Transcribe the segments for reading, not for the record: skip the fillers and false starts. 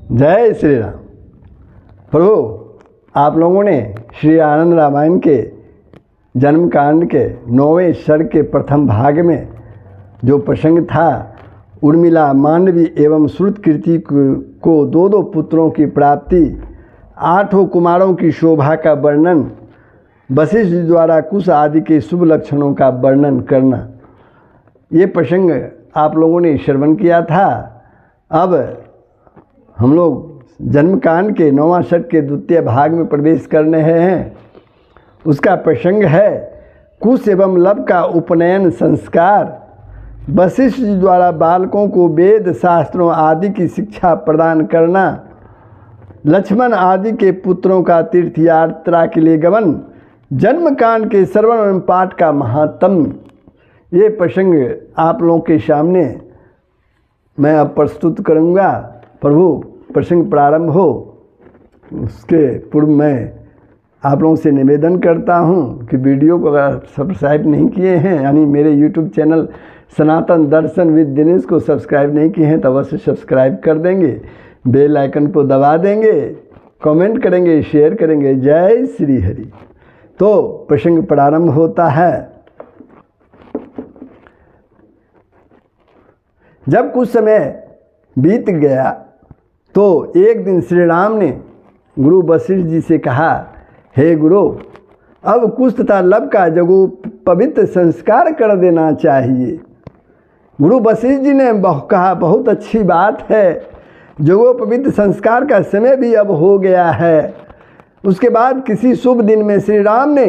जय श्री राम। प्रभु, आप लोगों ने श्री आनंद रामायण के जन्म कांड के 9वें सर्ग के प्रथम भाग में जो प्रसंग था, उर्मिला, मांडवी एवं श्रुतकीर्ति को दो पुत्रों की प्राप्ति, 8 कुमारों की शोभा का वर्णन, वशिष्ठ द्वारा कुश आदि के शुभ लक्षणों का वर्णन करना, ये प्रसंग आप लोगों ने श्रवण किया था। अब हम लोग जन्मकांड के 9वां सर्ग के द्वितीय भाग में प्रवेश कर रहे हैं। उसका प्रसंग है कुश एवं लव का उपनयन संस्कार। वशिष्ठ द्वारा बालकों को वेद शास्त्रों आदि की शिक्षा प्रदान करना, लक्ष्मण आदि के पुत्रों का तीर्थ यात्रा के लिए गमन, जन्मकांड के श्रवण एवं पाठ का महात्म्य, ये प्रसंग आप लोगों के सामने मैं अब प्रस्तुत करूँगा। प्रभु, प्रसंग प्रारंभ हो उसके पूर्व मैं आप लोगों से निवेदन करता हूँ कि वीडियो को अगर सब्सक्राइब नहीं किए हैं, यानी मेरे YouTube channel Sanatan Darshan with Dinesh को सब्सक्राइब नहीं किए हैं तो अवश्य सब्सक्राइब कर देंगे, बेल आइकन को दबा देंगे, कमेंट करेंगे, शेयर करेंगे। जय श्री हरि। तो प्रसंग प्रारंभ होता है। जब कुछ समय बीत गया तो एक दिन श्री राम ने गुरु वशिष्ठ जी से कहा, हे गुरु, अब कुश तथा लव का जगो पवित्र संस्कार कर देना चाहिए। गुरु वशिष्ठ जी ने कहा, बहुत अच्छी बात है, जगो पवित्र संस्कार का समय भी अब हो गया है। उसके बाद किसी शुभ दिन में श्री राम ने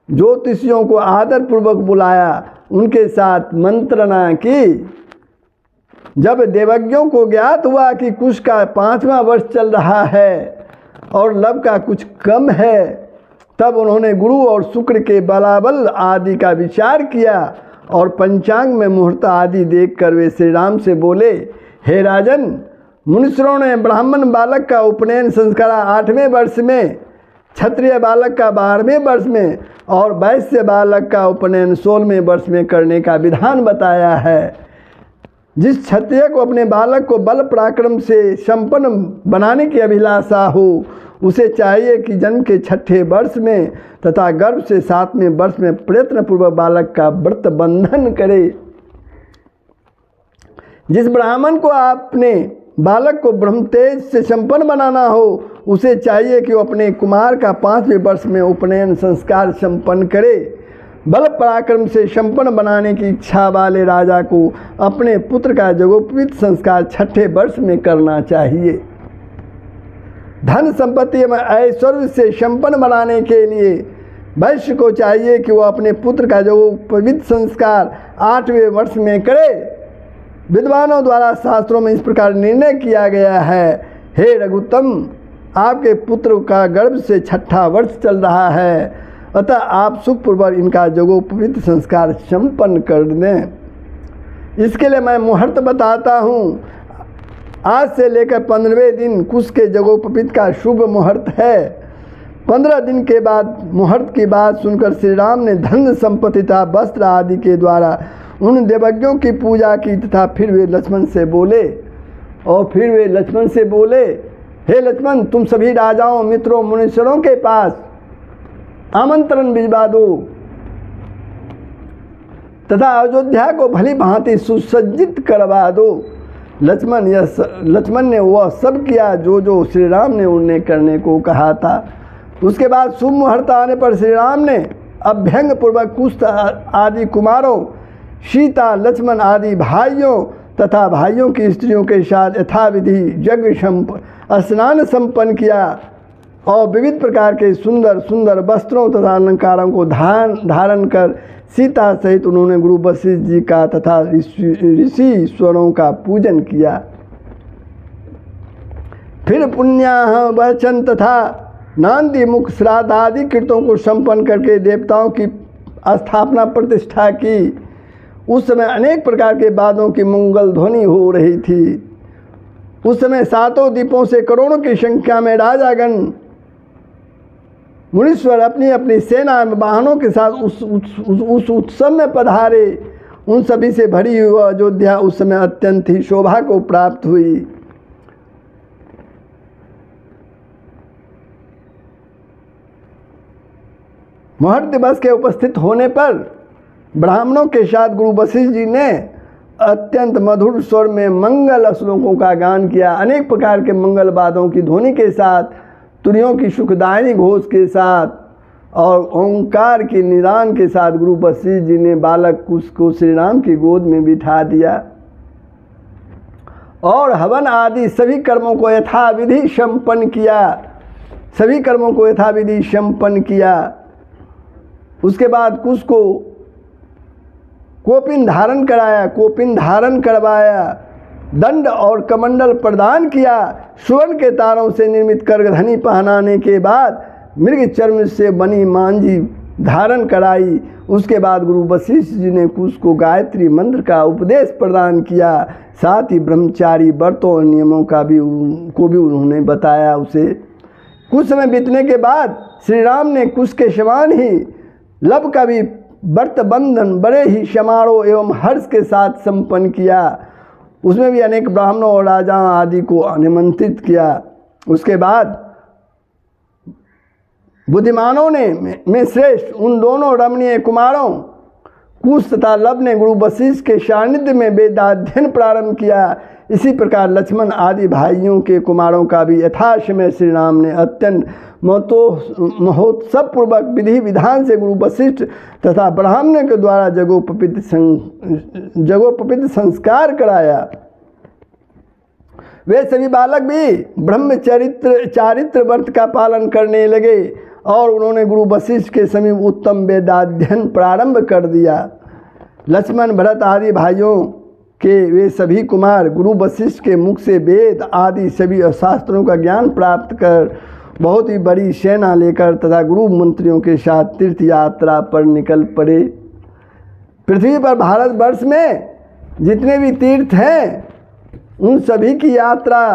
ज्योतिषियों को आदरपूर्वक बुलाया, उनके साथ मंत्रणा की। जब देवज्ञों को ज्ञात हुआ कि कुश का 5वां वर्ष चल रहा है और लव का कुछ कम है, तब उन्होंने गुरु और शुक्र के बलाबल आदि का विचार किया और पंचांग में मुहूर्त आदि देखकर वे श्री राम से बोले, हे राजन, मुनीश्वरों ने ब्राह्मण बालक का उपनयन संस्कार 8वें वर्ष में, क्षत्रिय बालक का 12वें वर्ष में और वैश्य बालक का उपनयन 16वें वर्ष में करने का विधान बताया है। जिस क्षत्रिय को अपने बालक को बल पराक्रम से संपन्न बनाने की अभिलाषा हो, उसे चाहिए कि जन्म के 6ठे वर्ष में तथा गर्भ से 7वें वर्ष में प्रयत्नपूर्वक बालक का व्रत बंधन करे। जिस ब्राह्मण को अपने बालक को ब्रह्मतेज से संपन्न बनाना हो, उसे चाहिए कि वो अपने कुमार का 5वें वर्ष में उपनयन संस्कार संपन्न करे। बल पराक्रम से संपन्न बनाने की इच्छा वाले राजा को अपने पुत्र का जगोपवीत संस्कार 6ठे वर्ष में करना चाहिए। धन संपत्ति एवं ऐश्वर्य से संपन्न बनाने के लिए वैश्य को चाहिए कि वो अपने पुत्र का जगोपवीत संस्कार 8वें वर्ष में करे। विद्वानों द्वारा शास्त्रों में इस प्रकार निर्णय किया गया है, हे रघुत्तम, आपके पुत्र का गर्भ से 6ठा वर्ष चल रहा है, अतः आप सुखपूर्वक इनका जगोपवीत संस्कार संपन्न कर दें। इसके लिए मैं मुहूर्त बताता हूँ। आज से लेकर 15वें दिन कुश के जगोपवीत का शुभ मुहूर्त है। 15 दिन के बाद मुहूर्त की बात सुनकर श्री राम ने धन संपत्ति तथा वस्त्र आदि के द्वारा उन देवज्ञों की पूजा की तथा फिर वे लक्ष्मण से बोले, हे लक्ष्मण, तुम सभी राजाओं, मित्रों, मुनीश्वरों के पास आमंत्रण भिजवा दो तथा अयोध्या को भली भांति सुसज्जित करवा दो। लक्ष्मण ने वह सब किया जो श्री राम ने उन्हें करने को कहा था। उसके बाद शुभ मुहूर्त आने पर श्री राम ने अभ्यंग पूर्वक कुश आदि कुमारों, सीता, लक्ष्मण आदि भाइयों तथा भाइयों की स्त्रियों के साथ यथाविधि यज्ञ स्नान संपन्न किया और विविध प्रकार के सुंदर सुंदर वस्त्रों तथा अलंकारों को धारण कर सीता सहित उन्होंने गुरु वशिष्ठ जी का तथा ऋषि ईश्वरों का पूजन किया। फिर पुण्याह वचन तथा नांदी मुख श्राद्ध आदि कृतों को संपन्न करके देवताओं की स्थापना प्रतिष्ठा की। उस समय अनेक प्रकार के वाद्यों की मंगल ध्वनि हो रही थी। उस समय 7 द्वीपों से करोड़ों की संख्या में राजागण, मुनीश्वर अपनी अपनी सेना में वाहनों के साथ उस उत्सव में पधारे। उन सभी से भरी हुई अयोध्या उस समय अत्यंत ही शोभा को प्राप्त हुई। मुहूर्त दिवस के उपस्थित होने पर ब्राह्मणों के साथ गुरु वशिष्ठ जी ने अत्यंत मधुर स्वर में मंगल श्लोकों का गान किया। अनेक प्रकार के मंगल वाद्यों की ध्वनि के साथ, तुरियों की सुखदायिनी घोष के साथ और ओंकार के निदान के साथ गुरु वशिष्ठ जी ने बालक कुश को श्री राम की गोद में बिठा दिया और हवन आदि सभी कर्मों को यथाविधि संपन्न किया। सभी कर्मों को यथाविधि संपन्न किया। उसके बाद कुश को कोपिन धारण कराया, कोपिन धारण करवाया, दंड और कमंडल प्रदान किया। सुवर्ण के तारों से निर्मित करधनी पहनाने के बाद मृग चर्म से बनी मांझी धारण कराई। उसके बाद गुरु वशिष्ठ जी ने कुश को गायत्री मंत्र का उपदेश प्रदान किया। साथ ही ब्रह्मचारी व्रतों और नियमों का भी उन्होंने बताया उसे। कुछ समय बीतने के बाद श्री राम ने कुश के समान ही लब का भी व्रत बंधन बड़े ही समारोह एवं हर्ष के साथ संपन्न किया। उसमें भी अनेक ब्राह्मणों और राजाओं आदि को निमंत्रित किया। उसके बाद बुद्धिमानों ने में श्रेष्ठ उन दोनों रमणीय कुमारों कुश तथा लब ने गुरु वशिष्ठ के सानिध्य में वेदाध्ययन प्रारंभ किया। इसी प्रकार लक्ष्मण आदि भाइयों के कुमारों का भी यथासमय श्री राम ने अत्यंत महोत्सव पूर्वक विधि विधान से गुरु वशिष्ठ तथा ब्राह्मणों के द्वारा जगोपवित संस्कार कराया। वे सभी बालक भी चारित्र व्रत का पालन करने लगे और उन्होंने गुरु वशिष्ठ के समीप उत्तम वेदाध्ययन प्रारंभ कर दिया। लक्ष्मण भरत आदि भाइयों के वे सभी कुमार गुरु वशिष्ठ के मुख से वेद आदि सभी शास्त्रों का ज्ञान प्राप्त कर बहुत ही बड़ी सेना लेकर तथा गुरु मंत्रियों के साथ तीर्थ यात्रा पर निकल पड़े। पृथ्वी पर भारतवर्ष में जितने भी तीर्थ हैं उन सभी की यात्रा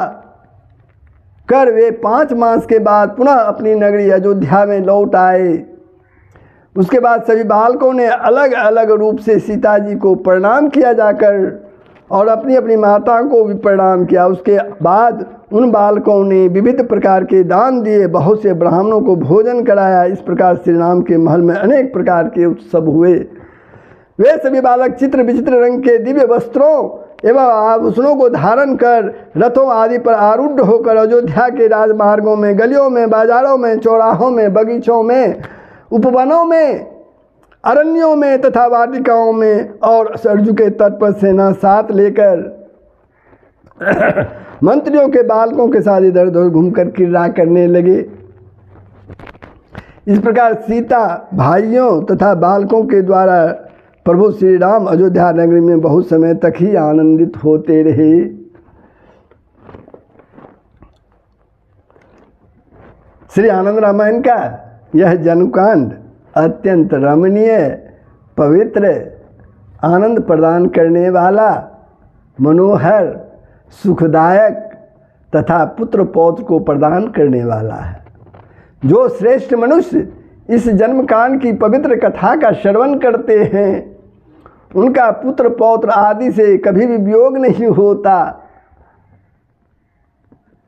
कर वे 5 मास के बाद पुनः अपनी नगरी अयोध्या में लौट आए। उसके बाद सभी बालकों ने अलग अलग रूप से सीता जी को प्रणाम किया जाकर और अपनी अपनी माता को भी प्रणाम किया। उसके बाद उन बालकों ने विविध प्रकार के दान दिए, बहुत से ब्राह्मणों को भोजन कराया। इस प्रकार श्री राम के महल में अनेक प्रकार के उत्सव हुए। वे सभी बालक चित्र विचित्र रंग के दिव्य वस्त्रों एवं आभूषणों को धारण कर रथों आदि पर आरूढ़ होकर अयोध्या के राजमार्गों में, गलियों में, बाजारों में, चौराहों में, बगीचों में, उपवनों में, अरण्यों में तथा वाटिकाओं में और सरजू के तट पर सेना साथ लेकर मंत्रियों के बालकों के साथ इधर उधर घूमकर क्रीड़ा करने लगे। इस प्रकार सीता भाइयों तथा बालकों के द्वारा प्रभु श्री राम अयोध्या नगरी में बहुत समय तक ही आनंदित होते रहे। श्री आनंद रामायण का यह जन्मकांड अत्यंत रमणीय, पवित्र, आनंद प्रदान करने वाला, मनोहर, सुखदायक तथा पुत्र पौत्र को प्रदान करने वाला है। जो श्रेष्ठ मनुष्य इस जन्मकांड की पवित्र कथा का श्रवण करते हैं उनका पुत्र पौत्र आदि से कभी भी वियोग नहीं होता।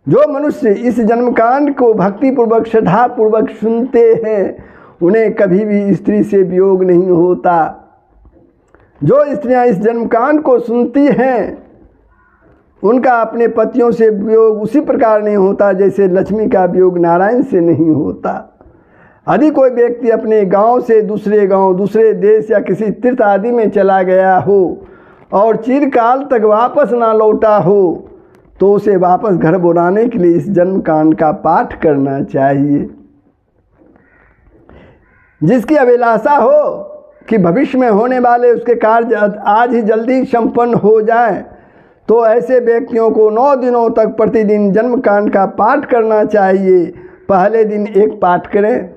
जो मनुष्य इस जन्मकांड को भक्तिपूर्वक श्रद्धापूर्वक सुनते हैं उन्हें कभी भी स्त्री से वियोग नहीं होता। जो स्त्रियां इस जन्मकांड को सुनती हैं उनका अपने पतियों से वियोग उसी प्रकार नहीं होता जैसे लक्ष्मी का वियोग नारायण से नहीं होता। यदि कोई व्यक्ति अपने गांव से दूसरे गांव, दूसरे देश या किसी तीर्थ आदि में चला गया हो और चिरकाल तक वापस ना लौटा हो तो उसे वापस घर बुलाने के लिए इस जन्मकांड का पाठ करना चाहिए। जिसकी अभिलाषा हो कि भविष्य में होने वाले उसके कार्य आज ही जल्दी संपन्न हो जाए तो ऐसे व्यक्तियों को 9 दिनों तक प्रतिदिन जन्मकांड का पाठ करना चाहिए। पहले दिन 1 पाठ करें,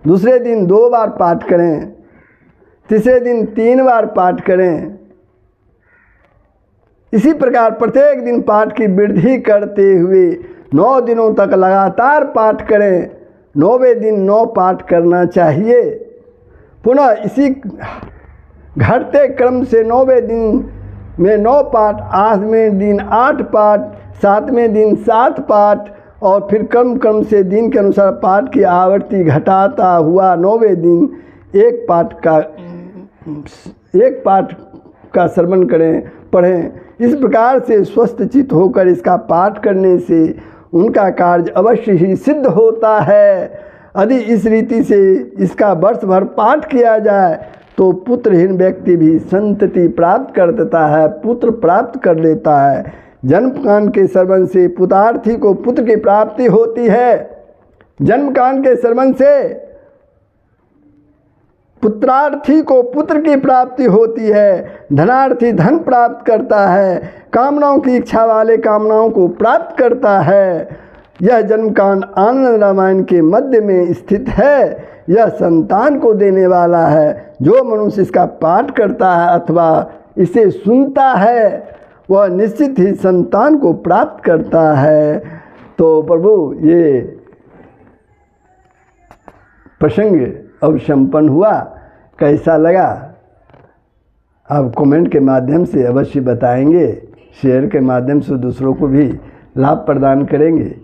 दूसरे दिन 2 बार पाठ करें, तीसरे दिन 3 बार पाठ करें। इसी प्रकार प्रत्येक दिन पाठ की वृद्धि करते हुए 9 दिनों तक लगातार पाठ करें। 9वें दिन 9 पाठ करना चाहिए। पुनः इसी घटते क्रम से 9वें दिन में 9 पाठ, 8वें दिन 8 पाठ, 7वें दिन 7 पाठ और फिर क्रम से दिन के अनुसार पाठ की आवृत्ति घटाता हुआ 9वें दिन एक पाठ का श्रवण पढ़ें। इस प्रकार से स्वस्थ चित्त होकर इसका पाठ करने से उनका कार्य अवश्य ही सिद्ध होता है। यदि इस रीति से इसका वर्ष भर पाठ किया जाए तो पुत्रहीन व्यक्ति भी संतति प्राप्त कर देता है, पुत्र प्राप्त कर लेता है। जन्मकांड के श्रवण से पुत्रार्थी को पुत्र की प्राप्ति होती है। जन्मकांड के श्रवण से पुत्रार्थी को पुत्र की प्राप्ति होती है। धनार्थी धन प्राप्त करता है। कामनाओं की इच्छा वाले कामनाओं को प्राप्त करता है। यह जन्मकांड आनंद रामायण के मध्य में स्थित है। यह संतान को देने वाला है। जो मनुष्य इसका पाठ करता है अथवा इसे सुनता है वह निश्चित ही संतान को प्राप्त करता है। तो प्रभु ये प्रसंग अब संपन्न हुआ, कैसा लगा आप कमेंट के माध्यम से अवश्य बताएंगे, शेयर के माध्यम से दूसरों को भी लाभ प्रदान करेंगे।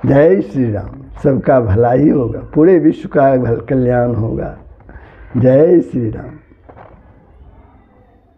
जय श्री राम। सबका भला ही होगा, पूरे विश्व का कल्याण होगा। जय श्री राम।